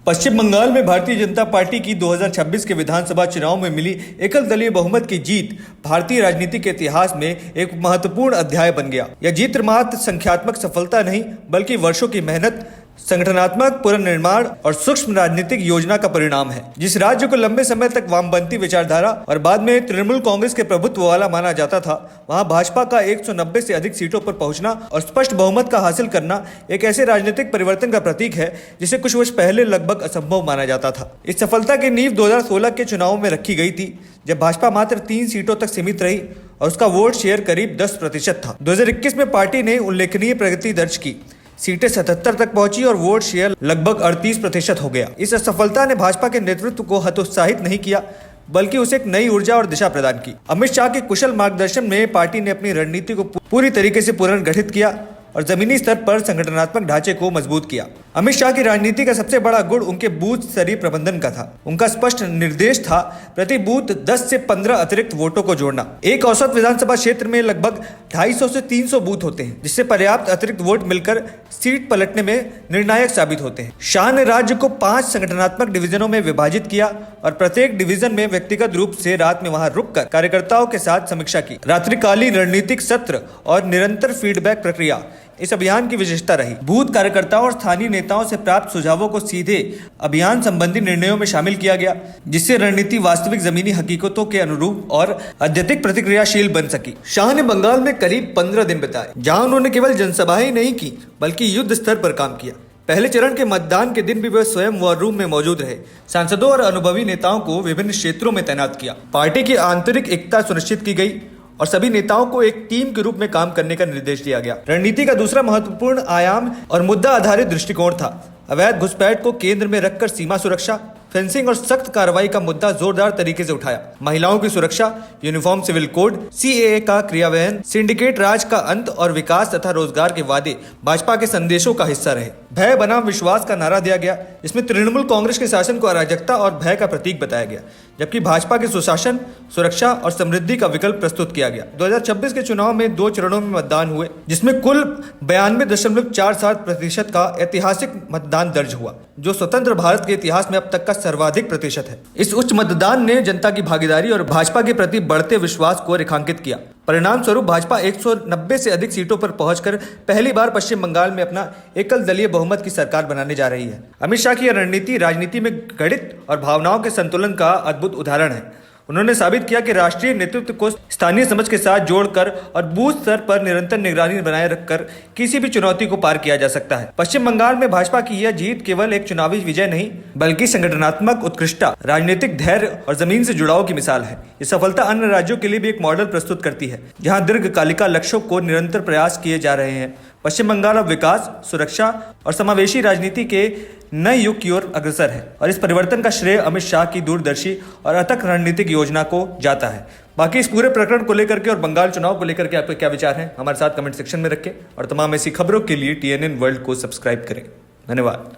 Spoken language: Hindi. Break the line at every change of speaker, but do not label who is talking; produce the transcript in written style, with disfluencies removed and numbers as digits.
पश्चिम बंगाल में भारतीय जनता पार्टी की 2026 के विधानसभा चुनाव में मिली एकल दलीय बहुमत की जीत भारतीय राजनीति के इतिहास में एक महत्वपूर्ण अध्याय बन गया। यह जीत मात्र संख्यात्मक सफलता नहीं बल्कि वर्षों की मेहनत, संगठनात्मक पुनर्निर्माण और सूक्ष्म राजनीतिक योजना का परिणाम है। जिस राज्य को लंबे समय तक वामपंथी विचारधारा और बाद में तृणमूल कांग्रेस के प्रभुत्व वाला माना जाता था, वहां भाजपा का 190 से अधिक सीटों पर पहुंचना और स्पष्ट बहुमत का हासिल करना एक ऐसे राजनीतिक परिवर्तन का प्रतीक है जिसे कुछ वर्ष पहले लगभग असंभव माना जाता था। इस सफलता की नींव 2016 के चुनाव में रखी गई थी, जब भाजपा मात्र 3 सीटों तक सीमित रही और उसका वोट शेयर करीब 10% था। 2021 में पार्टी ने उल्लेखनीय प्रगति दर्ज की, सीटें 77 तक पहुंची और वोट शेयर लगभग 38% हो गया। इस असफलता ने भाजपा के नेतृत्व को हतोत्साहित नहीं किया बल्कि उसे एक नई ऊर्जा और दिशा प्रदान की। अमित शाह के कुशल मार्गदर्शन में पार्टी ने अपनी रणनीति को पूरी तरीके से पुनर्गठित किया और जमीनी स्तर पर संगठनात्मक ढांचे को मजबूत किया। अमित शाह की राजनीति का सबसे बड़ा गुण उनके बूथ स्तरीय प्रबंधन का था। उनका स्पष्ट निर्देश था प्रति बूथ 10 से 15 अतिरिक्त वोटों को जोड़ना। एक औसत विधानसभा क्षेत्र में लगभग 250 से 300 बूथ होते हैं, जिससे पर्याप्त अतिरिक्त वोट मिलकर सीट पलटने में निर्णायक साबित होते हैं। शाह ने राज्य को 5 संगठनात्मक डिवीजनों में विभाजित किया और प्रत्येक डिवीजन में व्यक्तिगत रूप से रात में वहां रुककर कार्यकर्ताओं के साथ समीक्षा की। रात्रिकालीन रणनीतिक सत्र और निरंतर फीडबैक प्रक्रिया इस अभियान की विशेषता रही। बूथ कार्यकर्ताओं और स्थानीय नेताओं से प्राप्त सुझावों को सीधे अभियान संबंधी निर्णयों में शामिल किया गया, जिससे रणनीति वास्तविक जमीनी हकीकतों के अनुरूप और अत्यधिक प्रतिक्रियाशील बन सकी। शाह ने बंगाल में करीब 15 दिन बिताए, जहां उन्होंने केवल जनसभाएं नहीं की बल्कि युद्ध स्तर पर काम किया। पहले चरण के मतदान के दिन भी वे स्वयं वॉर रूम में मौजूद रहे, सांसदों और अनुभवी नेताओं को विभिन्न क्षेत्रों में तैनात किया। पार्टी की आंतरिक एकता सुनिश्चित की गई और सभी नेताओं को एक टीम के रूप में काम करने का निर्देश दिया गया। रणनीति का दूसरा महत्वपूर्ण आयाम और मुद्दा आधारित दृष्टिकोण था। अवैध घुसपैठ को केंद्र में रखकर सीमा सुरक्षा, फेंसिंग और सख्त कार्रवाई का मुद्दा जोरदार तरीके से उठाया। महिलाओं की सुरक्षा, यूनिफॉर्म सिविल कोड, सीएए का क्रियान्वयन, सिंडिकेट राज का अंत और विकास तथा रोजगार के वादे भाजपा के संदेशों का हिस्सा रहे। भय बनाम विश्वास का नारा दिया गया, जिसमें तृणमूल कांग्रेस के शासन को अराजकता और भय का प्रतीक बताया गया, जबकि भाजपा के सुशासन, सुरक्षा और समृद्धि का विकल्प प्रस्तुत किया गया। 2026 के चुनाव में 2 चरणों में मतदान हुए, जिसमें कुल 92.47% का ऐतिहासिक मतदान दर्ज हुआ, जो स्वतंत्र भारत के इतिहास में अब तक का सर्वाधिक प्रतिशत है। इस उच्च मतदान ने जनता की भागीदारी और भाजपा के प्रति बढ़ते विश्वास को रेखांकित किया। परिणाम स्वरूप भाजपा 190 से अधिक सीटों पर पहुंचकर पहली बार पश्चिम बंगाल में अपना एकल दलीय बहुमत की सरकार बनाने जा रही है। अमित शाह की यह रणनीति राजनीति में गणित और भावनाओं के संतुलन का अद्भुत उदाहरण है। उन्होंने साबित किया कि राष्ट्रीय नेतृत्व को स्थानीय समझ के साथ जोड़कर और बूथ स्तर पर निरंतर निगरानी बनाए रखकर किसी भी चुनौती को पार किया जा सकता है। पश्चिम बंगाल में भाजपा की यह जीत केवल एक चुनावी विजय नहीं बल्कि संगठनात्मक उत्कृष्टता, राजनीतिक धैर्य और जमीन से जुड़ाव की मिसाल है। ये सफलता अन्य राज्यों के लिए भी एक मॉडल प्रस्तुत करती है, जहां दीर्घकालिक लक्ष्यों को निरंतर प्रयास किए जा रहे हैं। पश्चिम बंगाल अब विकास, सुरक्षा और समावेशी राजनीति के नए युग की ओर अग्रसर है और इस परिवर्तन का श्रेय अमित शाह की दूरदर्शी और अथक रणनीतिक योजना को जाता है। बाकी इस पूरे प्रकरण को लेकर के और बंगाल चुनाव को लेकर के आपके क्या विचार हैं, हमारे साथ कमेंट सेक्शन में रखें और तमाम ऐसी खबरों के लिए TNN वर्ल्ड को सब्सक्राइब करें। धन्यवाद।